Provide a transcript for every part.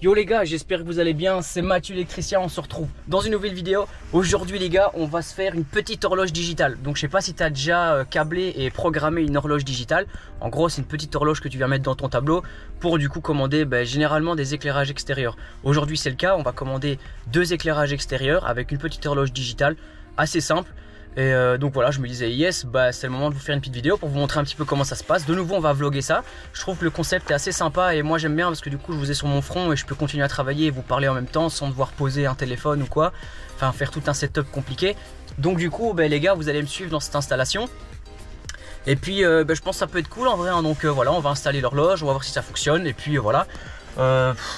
Yo les gars, j'espère que vous allez bien, c'est Mathieu l'électricien, on se retrouve dans une nouvelle vidéo. Aujourd'hui les gars, on va se faire une petite horloge digitale. Donc je sais pas si tu as déjà câblé et programmé une horloge digitale. En gros c'est une petite horloge que tu viens mettre dans ton tableau pour du coup commander généralement des éclairages extérieurs. Aujourd'hui c'est le cas, on va commander 2 éclairages extérieurs avec une petite horloge digitale assez simple. Et donc voilà, je me disais yes, c'est le moment de vous faire une petite vidéo pour vous montrer un petit peu comment ça se passe. De nouveau on va vlogger ça. Je trouve que le concept est assez sympa et moi j'aime bien parce que du coup je vous ai sur mon front et je peux continuer à travailler et vous parler en même temps sans devoir poser un téléphone ou quoi. Enfin faire tout un setup compliqué. Donc du coup les gars, vous allez me suivre dans cette installation. Et puis je pense que ça peut être cool en vrai hein. Donc voilà, on va installer l'horloge, on va voir si ça fonctionne et puis voilà.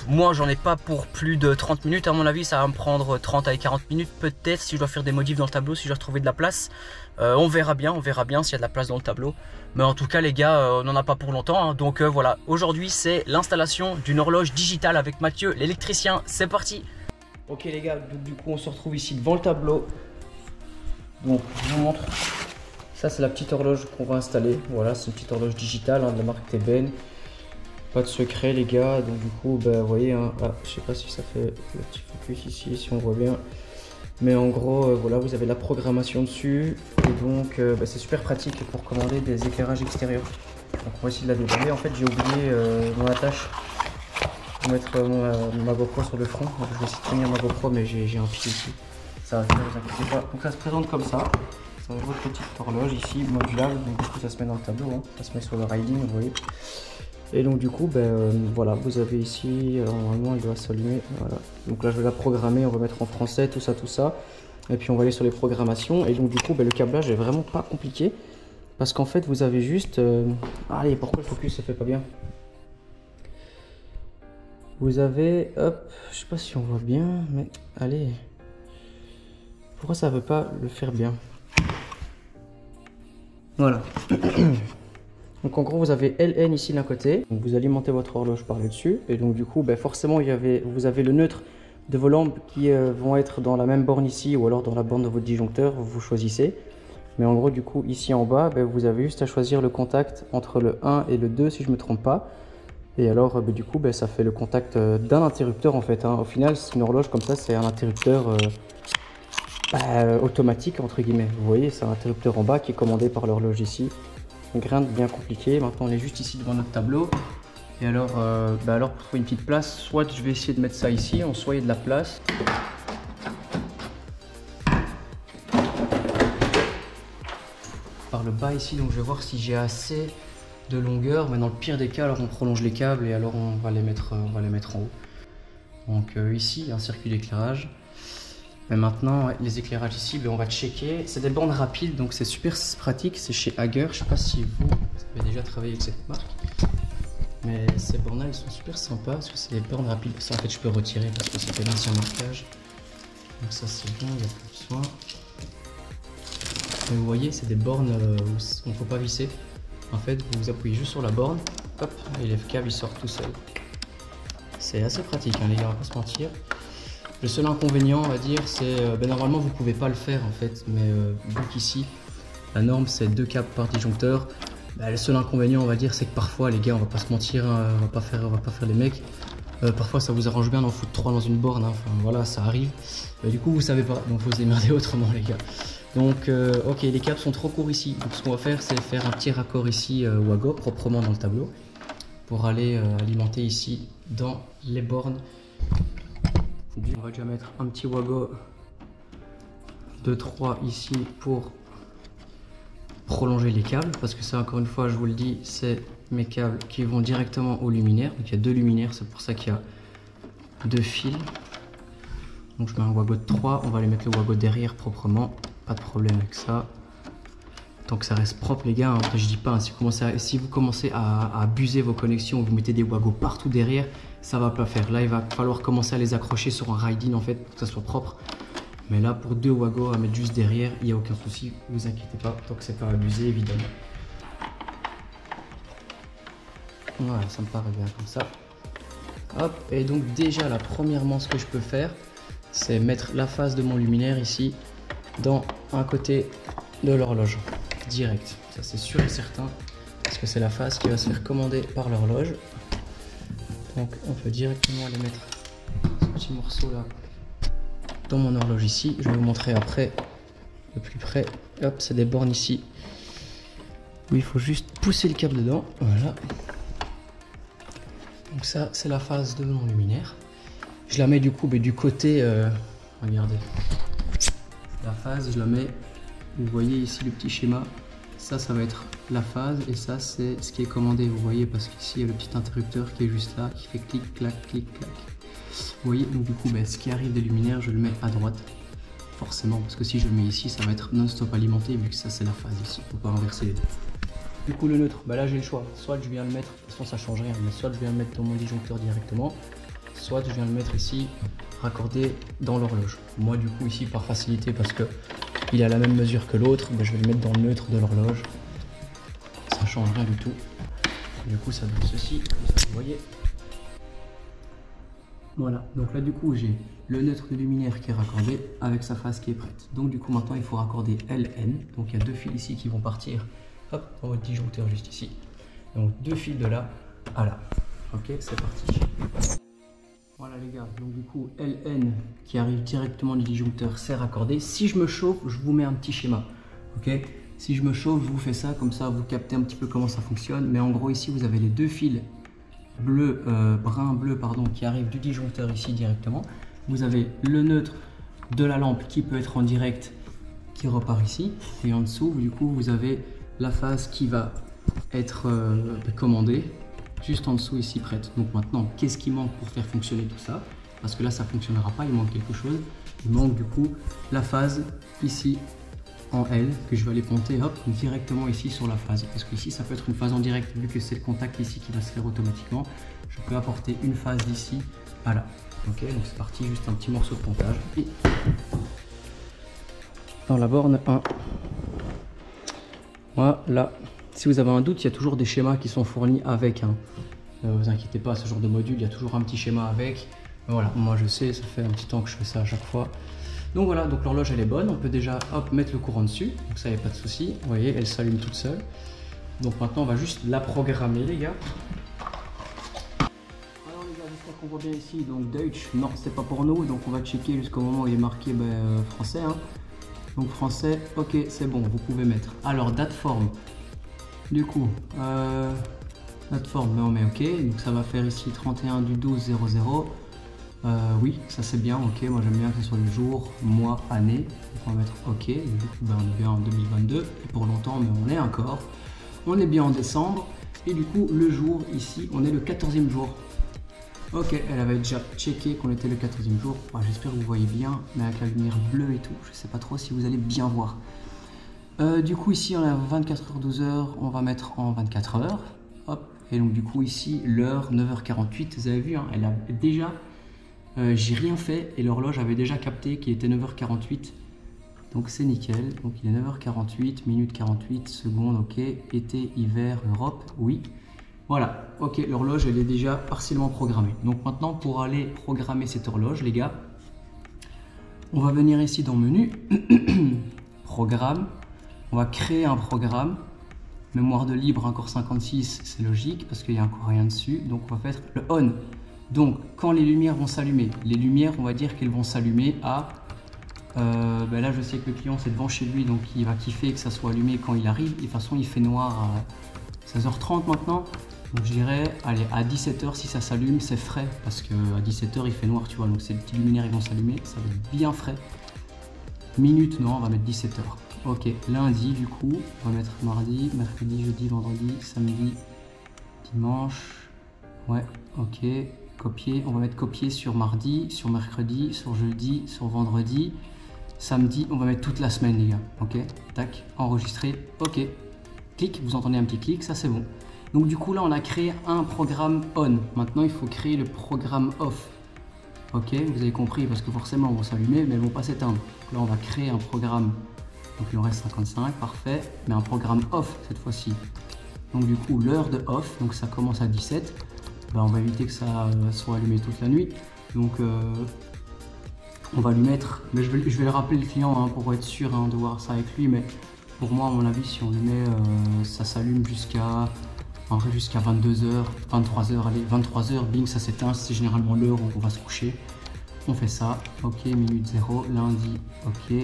Moi j'en ai pas pour plus de 30 minutes à mon avis, ça va me prendre 30 à 40 minutes peut-être si je dois faire des modifs dans le tableau, si je dois trouver de la place. On verra bien s'il y a de la place dans le tableau. Mais en tout cas les gars, on n'en a pas pour longtemps hein. Donc voilà, aujourd'hui c'est l'installation d'une horloge digitale avec Mathieu l'électricien, c'est parti. Ok les gars, donc, du coup on se retrouve ici devant le tableau. Donc je vous montre, ça c'est la petite horloge qu'on va installer. Voilà, c'est une petite horloge digitale hein, de la marque TBN. Pas de secret les gars, donc du coup vous voyez hein, je sais pas si ça fait le petit focus ici, si on voit bien, mais en gros voilà, vous avez la programmation dessus et donc c'est super pratique pour commander des éclairages extérieurs. Donc on va essayer de la déballer. En fait j'ai oublié mon attache pour mettre ma GoPro sur le front, donc je vais essayer de tenir ma GoPro mais j'ai un pied ici, ça va venir, vous inquiétez pas. Donc ça se présente comme ça, c'est votre petite horloge ici modulable, donc du coup ça se met dans le tableau hein. Ça se met sur le riding, vous voyez. Et donc du coup voilà, vous avez ici, normalement il doit s'allumer, voilà. Donc là je vais la programmer, on va mettre en français tout ça, et puis on va aller sur les programmations. Et donc du coup le câblage est vraiment pas compliqué, parce qu'en fait vous avez juste, allez, pourquoi le focus se fait pas bien? Vous avez, hop, je sais pas si on voit bien, mais allez, pourquoi ça veut pas le faire bien? Voilà. Donc en gros vous avez LN ici d'un côté, donc vous alimentez votre horloge par le dessus, et donc du coup forcément vous avez le neutre de vos lampes qui vont être dans la même borne ici ou alors dans la borne de votre disjoncteur, vous choisissez. Mais en gros du coup ici en bas vous avez juste à choisir le contact entre le 1 et le 2 si je me trompe pas. Et alors du coup ça fait le contact d'un interrupteur en fait hein. Au final c'est une horloge comme ça, c'est un interrupteur automatique entre guillemets. Vous voyez, c'est un interrupteur en bas qui est commandé par l'horloge ici. Donc rien de bien compliqué. Maintenant on est juste ici devant notre tableau. Et alors, pour trouver une petite place, soit je vais essayer de mettre ça ici, soit il y a de la place. Par le bas ici, donc je vais voir si j'ai assez de longueur. Mais dans le pire des cas, alors on prolonge les câbles et alors on va les mettre en haut. Donc ici, un circuit d'éclairage. Mais maintenant, les éclairages ici, on va checker. C'est des bornes rapides, donc c'est super pratique. C'est chez Hager. Je sais pas si vous avez déjà travaillé avec cette marque. Mais ces bornes-là, ils sont super sympas parce que c'est des bornes rapides. Ça, en fait, je peux retirer parce que c'était l'ancien marquage. Donc ça, c'est bon, il n'y a plus besoin. Mais vous voyez, c'est des bornes où on ne peut pas visser. En fait, vous appuyez juste sur la borne, hop, et les câbles, ils sortent tout seuls. C'est assez pratique, hein, les gars, on va pas se mentir. Le seul inconvénient, on va dire, c'est normalement vous pouvez pas le faire en fait, mais vu qu'ici la norme c'est 2 câbles par disjoncteur, le seul inconvénient, on va dire, c'est que parfois les gars, on va pas se mentir, hein, on va pas faire les mecs. Parfois ça vous arrange bien d'en foutre 3 dans une borne, hein. Enfin voilà, ça arrive. Du coup vous savez pas, donc faut se démerder autrement les gars. Donc ok, les câbles sont trop courts ici, donc ce qu'on va faire c'est faire un petit raccord ici Wago proprement dans le tableau pour aller alimenter ici dans les bornes. On va déjà mettre un petit Wago de 3 ici pour prolonger les câbles, parce que ça, encore une fois, je vous le dis, c'est mes câbles qui vont directement au luminaire. Donc il y a 2 luminaires, c'est pour ça qu'il y a 2 fils. Donc je mets un Wago de 3, on va aller mettre le Wago derrière proprement, pas de problème avec ça. Tant que ça reste propre les gars, hein. Je dis pas, hein, si vous commencez à abuser vos connexions, vous mettez des Wago partout derrière, ça va pas faire. Là il va falloir commencer à les accrocher sur un riding en fait, pour que ça soit propre. Mais là pour 2 Wago à mettre juste derrière, il n'y a aucun souci, vous inquiétez pas, tant que c'est pas abusé évidemment. Voilà, ça me paraît bien comme ça. Hop, et donc déjà là, premièrement ce que je peux faire, c'est mettre la face de mon luminaire ici dans un côté de l'horloge. Direct, ça c'est sûr et certain, parce que c'est la face qui va se faire commander par l'horloge. Donc on peut directement aller mettre ce petit morceau là dans mon horloge ici. Je vais vous montrer après de plus près. Hop, c'est des bornes ici où il faut juste pousser le câble dedans. Voilà. Donc ça c'est la phase de mon luminaire. Je la mets du coup du côté, regardez, la phase je la mets, vous voyez ici le petit schéma, ça va être la phase et ça c'est ce qui est commandé, vous voyez, parce qu'ici il y a le petit interrupteur qui est juste là, qui fait clic, clac, clic, clac. Vous voyez, donc du coup ce qui arrive des luminaires je le mets à droite, forcément, parce que si je le mets ici ça va être non-stop alimenté vu que ça c'est la phase ici, il ne faut pas inverser les deux. Du coup le neutre, là j'ai le choix, soit je viens le mettre, de toute façon ça change rien, mais soit je viens le mettre dans mon disjoncteur directement, soit je viens le mettre ici, raccordé dans l'horloge. Moi du coup ici par facilité, parce que il est à la même mesure que l'autre, je vais le mettre dans le neutre de l'horloge. Ça change rien du tout. Du coup ça donne ceci, comme ça vous voyez. Voilà, donc là du coup j'ai le neutre de luminaire qui est raccordé avec sa phase qui est prête. Donc du coup maintenant il faut raccorder LN. Donc il y a deux fils ici qui vont partir, hop, dans votre disjoncteur juste ici. Donc deux fils de là à là. Ok, c'est parti. Voilà les gars, donc du coup LN qui arrive directement du disjoncteur, c'est raccordé. Si je me chauffe, je vous mets un petit schéma. Ok, si je me chauffe, je vous fais ça, comme ça vous captez un petit peu comment ça fonctionne. Mais en gros ici vous avez les deux fils brun-bleu pardon, qui arrivent du disjoncteur ici directement. Vous avez le neutre de la lampe qui peut être en direct, qui repart ici. Et en dessous, du coup, vous avez la phase qui va être commandée. Juste en dessous ici prête. Donc maintenant, qu'est-ce qui manque pour faire fonctionner tout ça? Parce que là, ça ne fonctionnera pas, il manque quelque chose. Il manque du coup la phase ici en L que je vais aller ponter hop, directement ici sur la phase. Parce que ici, ça peut être une phase en direct vu que c'est le contact ici qui va se faire automatiquement. Je peux apporter une phase d'ici à là. Ok, donc c'est parti, juste un petit morceau de pontage. Et dans la borne 1. Voilà. Si vous avez un doute, il y a toujours des schémas qui sont fournis avec. Ne vous inquiétez pas, ce genre de module, il y a toujours un petit schéma avec. Voilà, moi je sais, ça fait un petit temps que je fais ça à chaque fois. Donc voilà, donc l'horloge elle est bonne. On peut déjà hop, mettre le courant dessus. Donc ça, il n'y a pas de souci. Vous voyez, elle s'allume toute seule. Donc maintenant, on va juste la programmer, les gars. Alors les gars, j'espère qu'on voit bien ici. Donc Deutsch, non, c'est pas pour nous. Donc on va checker jusqu'au moment où il est marqué français. Donc français, ok, c'est bon, vous pouvez mettre. Alors date forme. Du coup, plateforme, on met OK, donc ça va faire ici 31 du 12 00. Oui, ça c'est bien, OK, moi j'aime bien que ce soit le jour, mois, année. Donc on va mettre OK, du coup, on est bien en 2022, et pour longtemps, mais on est encore. On est bien en décembre, et du coup, le jour, ici, on est le 14e jour. OK, elle avait déjà checké qu'on était le 14e jour. J'espère que vous voyez bien, mais avec la lumière bleue et tout, je sais pas trop si vous allez bien voir. Du coup ici on a 24h 12h, on va mettre en 24 heures. Hop, et donc du coup ici l'heure 9h48, vous avez vu, elle a déjà, j'ai rien fait et l'horloge avait déjà capté qu'il était 9h48. Donc c'est nickel, donc il est 9h48, minute 48, secondes, ok, été, hiver, Europe, oui. Voilà, ok, l'horloge elle est déjà partiellement programmée. Donc maintenant pour aller programmer cette horloge les gars, on va venir ici dans menu, programme. On va créer un programme, mémoire de libre encore 56, c'est logique parce qu'il n'y a encore rien dessus. Donc on va faire le on. Donc quand les lumières vont s'allumer, les lumières on va dire qu'elles vont s'allumer à, là je sais que le client c'est devant chez lui donc il va kiffer que ça soit allumé quand il arrive. Et de toute façon il fait noir à 16h30 maintenant. Donc je dirais, allez, à 17h si ça s'allume c'est frais parce qu'à 17h il fait noir tu vois. Donc ces petits luminaires ils vont s'allumer, ça va être bien frais. Minute, non, on va mettre 17h. Ok, lundi du coup, on va mettre mardi, mercredi, jeudi, vendredi, samedi, dimanche. Ouais, ok, copier. On va mettre copier sur mardi, sur mercredi, sur jeudi, sur vendredi, samedi. On va mettre toute la semaine les gars. Ok, tac, enregistrer. Ok, clic, vous entendez un petit clic, ça c'est bon. Donc du coup là on a créé un programme on. Maintenant il faut créer le programme off. Ok, vous avez compris parce que forcément elles vont s'allumer mais elles vont pas s'éteindre. Là on va créer un programme. Donc il en reste 55, parfait, mais un programme off cette fois-ci. Donc du coup l'heure de off, donc ça commence à 17, on va éviter que ça soit allumé toute la nuit. Donc on va lui mettre, mais je vais le rappeler le client pour être sûr de voir ça avec lui, mais pour moi à mon avis si on lui met, ça s'allume jusqu'à en vrai jusqu'à 22h, 23h, allez 23h, bing, ça s'éteint, c'est généralement l'heure où on va se coucher. On fait ça, ok, minute 0, lundi, ok.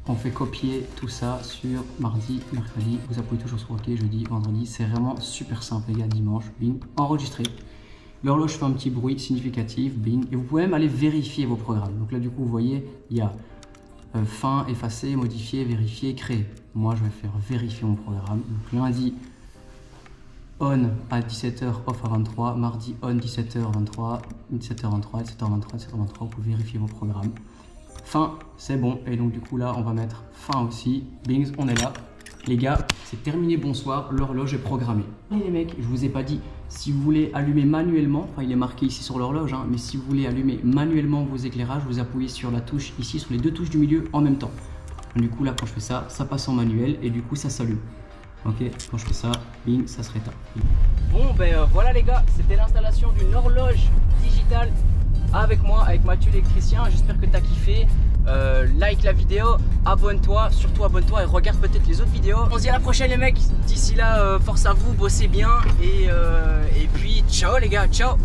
On fait copier tout ça sur mardi, mercredi, vous appuyez toujours sur ok, jeudi, vendredi, c'est vraiment super simple les gars, dimanche, bing, enregistré. L'horloge fait un petit bruit significatif, bing, et vous pouvez même aller vérifier vos programmes. Donc là du coup vous voyez, il y a fin, effacer, modifier, vérifier, créer. Moi je vais faire vérifier mon programme. Donc lundi, on à 17h, off à 23, mardi on 17h23, 17h23, 17h23, 17h23, vous pouvez vérifier vos programmes. Fin, c'est bon, et donc du coup là on va mettre fin aussi, bings, on est là. Les gars, c'est terminé, bonsoir, l'horloge est programmée. Et les mecs, je vous ai pas dit, si vous voulez allumer manuellement, enfin il est marqué ici sur l'horloge, hein, mais si vous voulez allumer manuellement vos éclairages, vous appuyez sur la touche ici, sur les deux touches du milieu en même temps. Du coup là quand je fais ça, ça passe en manuel et du coup ça s'allume. Ok, quand je fais ça, bing, ça se réteint. Bon ben voilà les gars, c'était l'installation d'une horloge digitale avec moi, avec Mathieu l'électricien. J'espère que tu as kiffé. Like la vidéo, abonne-toi, surtout abonne-toi et regarde peut-être les autres vidéos. On se dit à la prochaine les mecs. D'ici là, force à vous, bossez bien et puis ciao les gars, ciao.